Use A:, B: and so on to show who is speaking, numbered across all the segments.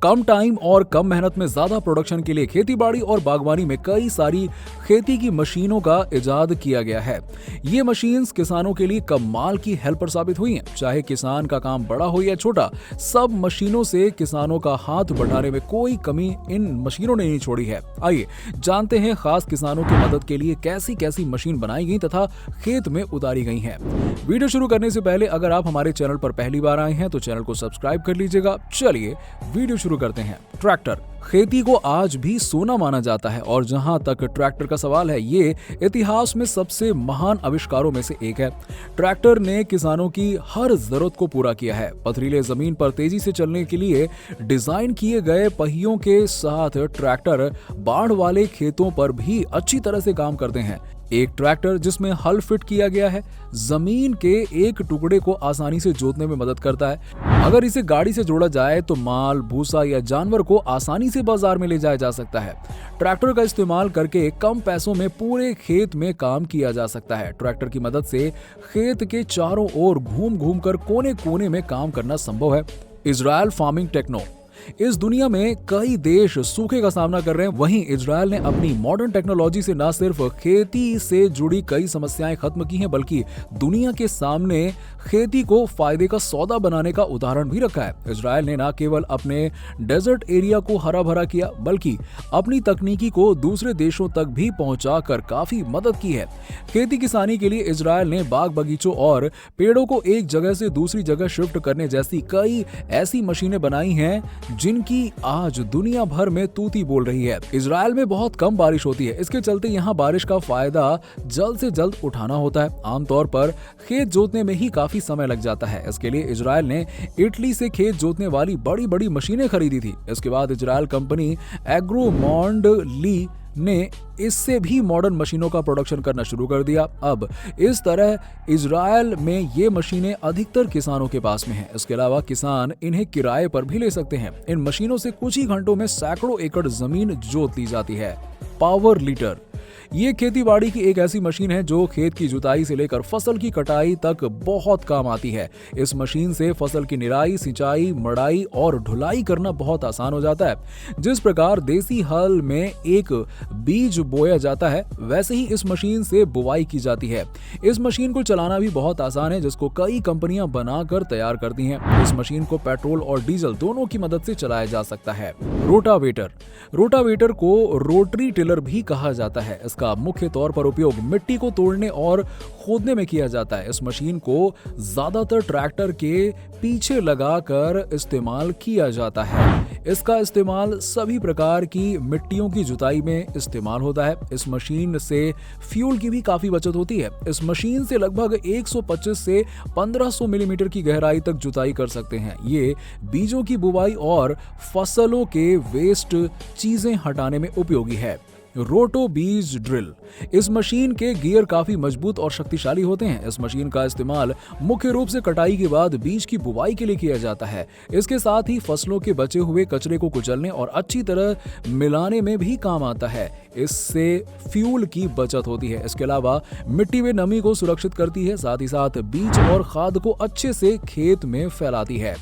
A: कम time और कम मेहनत में ज्यादा प्रोडक्शन के लिए खेतीबाड़ी और बागवानी में कई सारी खेती की मशीनों का इजाद किया गया है। ये मशीन्स किसानों के लिए कमाल की हेल्पर साबित हुई हैं। चाहे किसान का काम बड़ा हो या छोटा, सब मशीनों से किसानों का हाथ बढ़ाने में कोई कमी इन मशीनों ने नहीं छोड़ी है। आइए जानते हैं खास किसानों की मदद के लिए कैसी कैसी मशीन बनाई गई तथा खेत में उतारी गई हैं। वीडियो शुरू करने से पहले अगर आप हमारे चैनल पर पहली बार आए हैं तो चैनल को सब्सक्राइब कर लीजिएगा। चलिए वीडियो शुरू करते हैं। ट्रैक्टर खेती को आज भी सोना माना जाता है और जहां तक ट्रैक्टर का सवाल है, ये इतिहास में सबसे महान आविष्कारों में से एक है। ट्रैक्टर ने किसानों की हर जरूरत को पूरा किया है। पथरीले जमीन पर तेजी से चलने के लिए डिजाइन किए गए पहियों के साथ ट्रैक्टर बाढ़ वाले खेतों पर भी अच्छी तरह से काम करते हैं। एक ट्रैक्टर जिसमें हल फिट किया गया है, जमीन के एक टुकड़े को आसानी से जोतने में मदद करता है। अगर इसे गाड़ी से जोड़ा जाए तो माल, भूसा या जानवर को आसानी से बाजार में ले जाया जा सकता है। ट्रैक्टर का इस्तेमाल करके कम पैसों में पूरे खेत में काम किया जा सकता है। ट्रैक्टर की मदद से खेत के चारों ओर घूम घूम कर कोने कोने में काम करना संभव है। Israel farming techno. इस दुनिया में कई देश सूखे का सामना कर रहे हैं, वहीं इजराइल ने अपनी मॉडर्न टेक्नोलॉजी से न सिर्फ खेती से जुड़ी कई समस्याएं खत्म की हैं, बल्कि दुनिया के सामने खेती को फायदे का सौदा बनाने का उदाहरण भी रखा है। इजराइल ने न केवल अपने डेजर्ट एरिया को हरा भरा किया, बल्कि अपनी तकनीकी को दूसरे देशों तक भी पहुंचाकर काफी मदद की है। खेती किसानी के लिए इजराइल ने बाग बगीचों और पेड़ों को एक जगह से दूसरी जगह शिफ्ट करने जैसी कई ऐसी मशीनें बनाई हैं जिनकी आज दुनिया भर में तूती बोल रही है। इजराइल में बहुत कम बारिश होती है, इसके चलते यहाँ बारिश का फायदा जल्द से जल्द उठाना होता है। आमतौर पर खेत जोतने में ही काफी समय लग जाता है। इसके लिए इजराइल ने इटली से खेत जोतने वाली बड़ी बड़ी मशीनें खरीदी थी। इसके बाद इजराइल कंपनी एग्रोमॉन्डली ने इससे भी मॉडर्न मशीनों का प्रोडक्शन करना शुरू कर दिया। अब इस तरह इजराइल में ये मशीनें अधिकतर किसानों के पास में हैं। इसके अलावा किसान इन्हें किराए पर भी ले सकते हैं। इन मशीनों से कुछ ही घंटों में सैकड़ों एकड़ जमीन जोत ली जाती है। Power litre. ये खेतीबाड़ी की एक ऐसी मशीन है जो खेत की जुताई से लेकर फसल की कटाई तक बहुत काम आती है। इस मशीन से फसल की निराई, सिंचाई, मड़ाई और ढुलाई करना बहुत आसान हो जाता है। जिस प्रकार देसी हल में एक बीज बोया जाता है, वैसे ही इस मशीन से बुवाई की जाती है। इस मशीन को चलाना भी बहुत आसान है, जिसको कई कंपनियां बनाकर तैयार करती हैं। इस मशीन को पेट्रोल और डीजल दोनों की मदद से चलाया जा सकता है। रोटावेटर। रोटावेटर को रोटरी टिलर भी कहा जाता है। इसका मुख्य तौर पर उपयोग मिट्टी को तोड़ने और खोदने में किया जाता है। इस मशीन को ज्यादातर ट्रैक्टर के पीछे लगाकर इस्तेमाल किया जाता है। इसका इस्तेमाल सभी प्रकार की मिट्टियों की जुताई में इस्तेमाल होता है। इस मशीन से फ्यूल की भी काफी बचत होती है। इस मशीन से लगभग 125 से 1500 मिलीमीटर की गहराई तक जुताई कर सकते हैं। ये बीजों की बुवाई और फसलों के वेस्ट चीजें हटाने में उपयोगी है। रोटो बीज ड्रिल। इस मशीन के गियर काफी मजबूत और शक्तिशाली होते हैं। इस मशीन का इस्तेमाल मुख्य रूप से कटाई के बाद बीज की बुवाई के लिए किया जाता है। इसके साथ ही फसलों के बचे हुए कचरे को कुचलने और अच्छी तरह मिलाने में भी काम आता है। इससे फ्यूल की बचत होती है। इसके अलावा मिट्टी में नमी को सुरक्षित करती है, साथ ही साथ बीज और खाद को अच्छे से खेत में फैलाती है।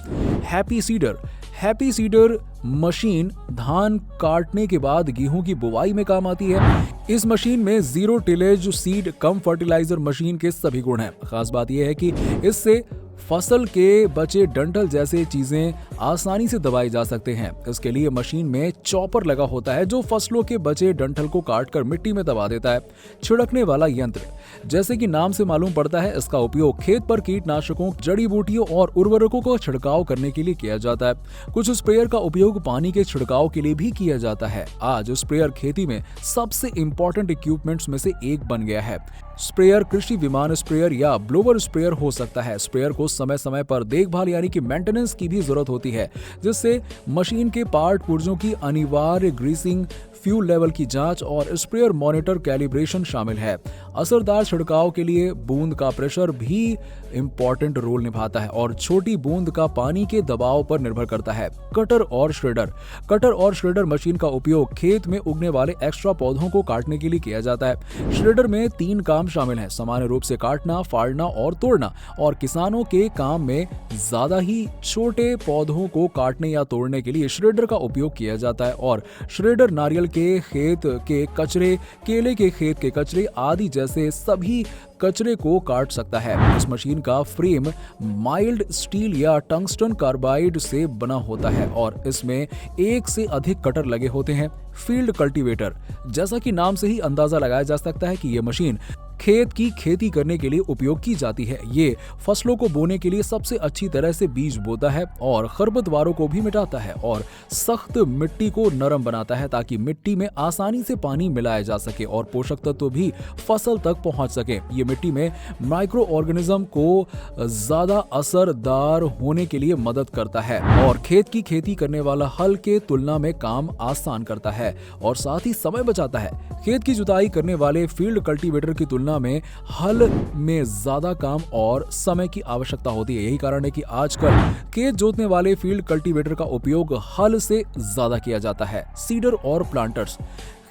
A: Happy seeder. Happy seeder machine धान काटने के बाद गेहूं की बुवाई में काम आती है। इस मशीन में zero tillage seed cum fertiliser machine के सभी गुण हैं। खास बात यह है कि इससे फसल के बचे डंठल जैसे चीजें आसानी से दबाए जा सकते हैं। इसके लिए मशीन में चॉपर लगा होता है जो फसलों के बचे डंठल को काटकर मिट्टी में दबा देता है। छिड़कने वाला यंत्र। जैसे कि नाम से मालूम पड़ता है, इसका उपयोग खेत पर कीटनाशकों, जड़ी बूटियों और उर्वरकों का छिड़काव करने के लिए किया जाता है। कुछ स्प्रेयर का उपयोग पानी के छिड़काव के लिए भी किया जाता है। आज स्प्रेयर खेती में सबसे इंपॉर्टेंट इक्विपमेंट्स में से एक बन गया है। स्प्रेयर कृषि विमान स्प्रेयर या ब्लोवर स्प्रेयर हो सकता है। स्प्रेयर को समय समय पर देखभाल यानी कि मेंटेनेंस की भी जरूरत होती है, जिससे मशीन के पार्ट पुर्जों की अनिवार्य ग्रीसिंग, फ्यूल लेवल की जांच और स्प्रेयर मॉनिटर कैलिब्रेशन शामिल है। असरदार छिड़काव के लिए बूंद का प्रेशर भी इंपॉर्टेंट रोल निभाता है और छोटी बूंद का पानी के दबाव पर निर्भर करता है। कटर और श्रेडर मशीन का उपयोग खेत में उगने वाले एक्स्ट्रा पौधों को काटने के लिए किया जाता है। श्रेडर में 3 काम शामिल हैं, सामान्य रूप से काटना, फाड़ना और तोड़ना, और किसानों के काम में ज्यादा ही छोटे पौधों को काटने या तोड़ने के लिए श्रेडर का उपयोग किया जाता है। और श्रेडर नारियल के खेत के कचरे, केले के खेत के कचरे आदि जैसे सभी कचरे को काट सकता है। इस मशीन का फ्रेम माइल्ड स्टील या टंगस्टन कार्बाइड से बना होता है और इसमें 1 से अधिक कटर लगे होते हैं। फील्ड कल्टीवेटर, जैसा कि नाम से ही अंदाजा लगाया जा सकता है कि यह मशीन खेत की खेती करने के लिए उपयोग की जाती है। ये फसलों को बोने के लिए सबसे अच्छी तरह से बीज बोता है और खरपतवारों को भी मिटाता है और सख्त मिट्टी को नरम बनाता है ताकि मिट्टी में आसानी से पानी मिलाया जा सके और पोषक तत्व भी फसल तक पहुंच सके। ये मिट्टी में माइक्रो ऑर्गेनिज्म को ज्यादा असरदार होने के लिए मदद करता है और खेत की खेती करने वाला हल के तुलना में काम आसान करता है और साथ ही समय बचाता है। खेत की जुताई करने वाले फील्ड कल्टीवेटर की तुलना में हल में ज्यादा काम और समय की आवश्यकता होती है। यही कारण है कि आजकल खेत जोतने वाले फील्ड कल्टीवेटर का उपयोग हल से ज्यादा किया जाता है। सीडर और प्लांटर्स,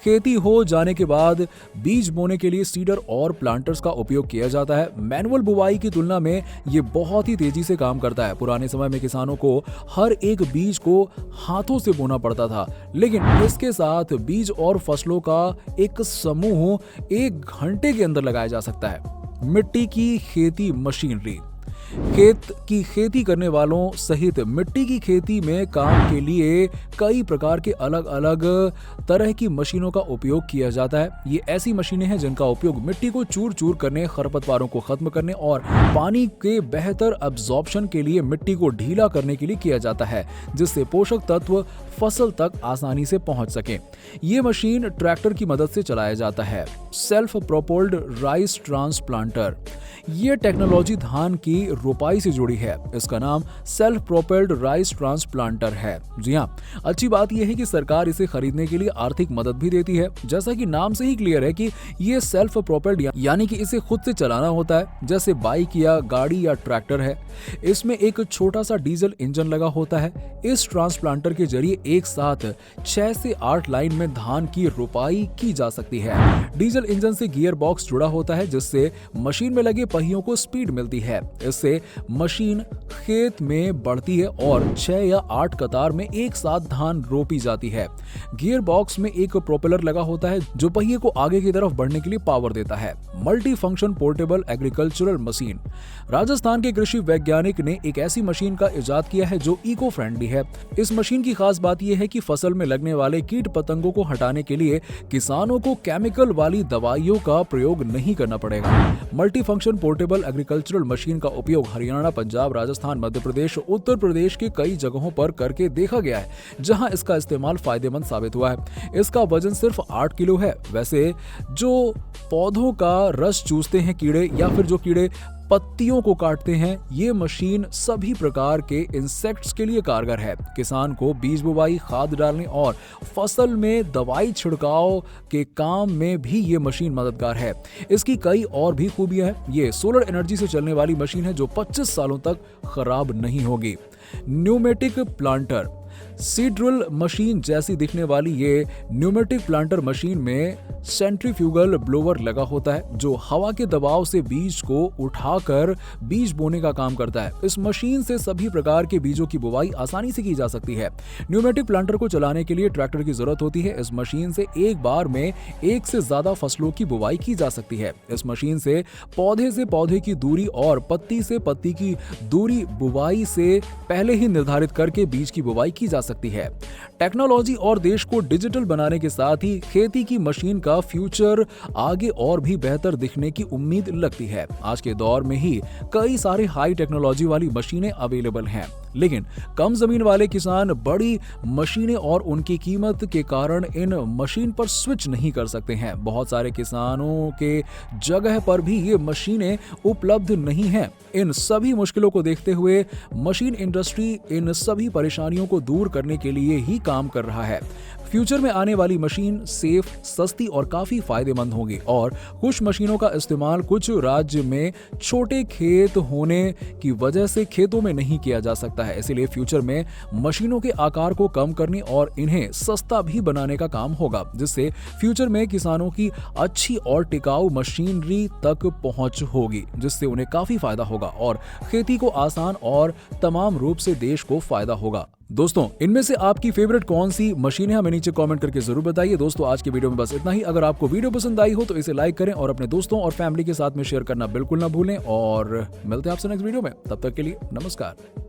A: खेती हो जाने के बाद बीज बोने के लिए सीडर और प्लांटर्स का उपयोग किया जाता है। मैनुअल बुवाई की तुलना में ये बहुत ही तेजी से काम करता है। पुराने समय में किसानों को हर एक बीज को हाथों से बोना पड़ता था, लेकिन इसके साथ बीज और फसलों का एक समूह 1 घंटे के अंदर लगाया जा सकता है। मिट्टी की खेती मशीनरी, खेत की खेती करने वालों सहित मिट्टी की खेती में काम के लिए कई प्रकार के अलग अलग तरह की मशीनों का उपयोग किया जाता है। ये ऐसी मशीनें हैं जिनका उपयोग मिट्टी को चूर चूर करने, खरपतवारों को खत्म करने और पानी के बेहतर एब्जॉर्प्शन के लिए मिट्टी को ढीला करने के लिए किया जाता है, जिससे पोषक तत्व फसल तक आसानी से पहुंच सके। ये मशीन ट्रैक्टर की मदद से चलाया जाता है। सेल्फ प्रोपोल्ड राइस ट्रांसप्लांटर, ये टेक्नोलॉजी धान की रोपाई से जुड़ी है। इसका नाम सेल्फ प्रोपेल्ड राइस ट्रांसप्लांटर है। जी हाँ, अच्छी बात यह है कि सरकार इसे खरीदने के लिए आर्थिक मदद भी देती है। जैसा कि नाम से ही क्लियर है कि ये सेल्फ प्रोपेल्ड यानी कि इसे खुद से चलाना होता है, जैसे बाइक या गाड़ी या ट्रैक्टर है। इसमें एक छोटा सा डीजल इंजन लगा होता है। इस ट्रांसप्लांटर के जरिए एक साथ 6 से 8 लाइन में धान की रोपाई की जा सकती है। डीजल इंजन से गियर बॉक्स जुड़ा होता है, जिससे मशीन में लगे पहियों को स्पीड मिलती है। इससे मशीन खेत में बढ़ती है और 6 या 8 कतार में एक साथ धान रोपी जाती है। गियर बॉक्स में एक प्रोपेलर लगा होता है जो पहिए को आगे की तरफ बढ़ने के लिए पावर देता है। Multi function portable agricultural machine, Rajasthan के कृषि वैज्ञानिक ने एक ऐसी मशीन का इजाद किया है जो इको फ्रेंडली है। इस मशीन की खास बात यह है कि फसल में लगने वाले कीट पतंगों को हटाने के लिए किसानों को केमिकल वाली दवाइयों का प्रयोग नहीं करना पड़ेगा। Multi function portable agricultural machine का उपयोग हरियाणा, पंजाब, राजस्थान, मध्य प्रदेश, उत्तर प्रदेश के कई जगहों पर करके देखा गया है, जहां इसका इस्तेमाल फायदेमंद साबित हुआ है। इसका वजन सिर्फ 8 किलो है। वैसे जो पौधों का रस चूसते हैं कीड़े या फिर जो कीड़े पत्तियों को काटते हैं, ये मशीन सभी प्रकार के इंसेक्ट्स के लिए कारगर है। किसान को बीज बुवाई, खाद डालने और फसल में दवाई छिड़काव के काम में भी ये मशीन मददगार है। इसकी कई और भी खूबियां हैं। ये सोलर एनर्जी से चलने वाली मशीन है जो 25 सालों तक खराब नहीं होगी। न्यूमेटिक प्लांटर, सीड्रिल मशीन जैसी दिखने वाली ये न्यूमेटिक प्लांटर मशीन में सेंट्रीफ्यूगल ब्लोअर लगा होता है जो हवा के दबाव से बीज को उठाकर बीज बोने का काम करता है। इस मशीन से सभी प्रकार के बीजों की बुवाई आसानी से की जा सकती है। न्यूमेटिक प्लांटर को चलाने के लिए ट्रैक्टर की जरूरत होती है। इस मशीन से एक बार में 1 से ज्यादा फसलों की बुवाई की जा सकती है। इस मशीन से पौधे की दूरी और पत्ती से पत्ती की दूरी बुवाई से पहले ही निर्धारित करके बीज की बुवाई की जा सकती है। टेक्नोलॉजी और देश को डिजिटल बनाने के साथ ही खेती की मशीन का फ्यूचर आगे और भी बेहतर दिखने की उम्मीद लगती है। आज के दौर में ही कई सारे हाई टेक्नोलॉजी वाली मशीनें अवेलेबल हैं। लेकिन कम जमीन वाले किसान बड़ी मशीनें और उनकी कीमत के कारण इन मशीन पर स्विच नहीं कर सकते हैं। बहुत सारे किसानों के जगह पर भी ये मशीनें उपलब्ध नहीं हैं। इन सभी मुश्किलों को देखते हुए मशीन इंडस्ट्री इन सभी परेशानियों को दूर करने के लिए ही काम कर रहा है। फ्यूचर में आने वाली मशीन सेफ, सस्ती और काफी फायदेमंद होगी और कुछ मशीनों का इस्तेमाल कुछ राज्य में छोटे खेत होने की वजह से खेतों में नहीं किया जा सकता है। इसलिए फ्यूचर में मशीनों के आकार को कम करने और इन्हें सस्ता भी बनाने का काम होगा, जिससे फ्यूचर में किसानों की अच्छी और टिकाऊ मशीनरी तक पहुंच होगी, जिससे उन्हें काफी फायदा होगा और खेती को आसान और तमाम रूप से देश को फायदा होगा। दोस्तों, इनमें से आपकी फेवरेट कौन सी मशीन है, हमें नीचे कमेंट करके जरूर बताइए। दोस्तों, आज के वीडियो में बस इतना ही। अगर आपको वीडियो पसंद आई हो तो इसे लाइक करें और अपने दोस्तों और फैमिली के साथ में शेयर करना बिल्कुल ना भूलें और मिलते हैं आपसे नेक्स्ट वीडियो में। तब तक के लिए नमस्कार।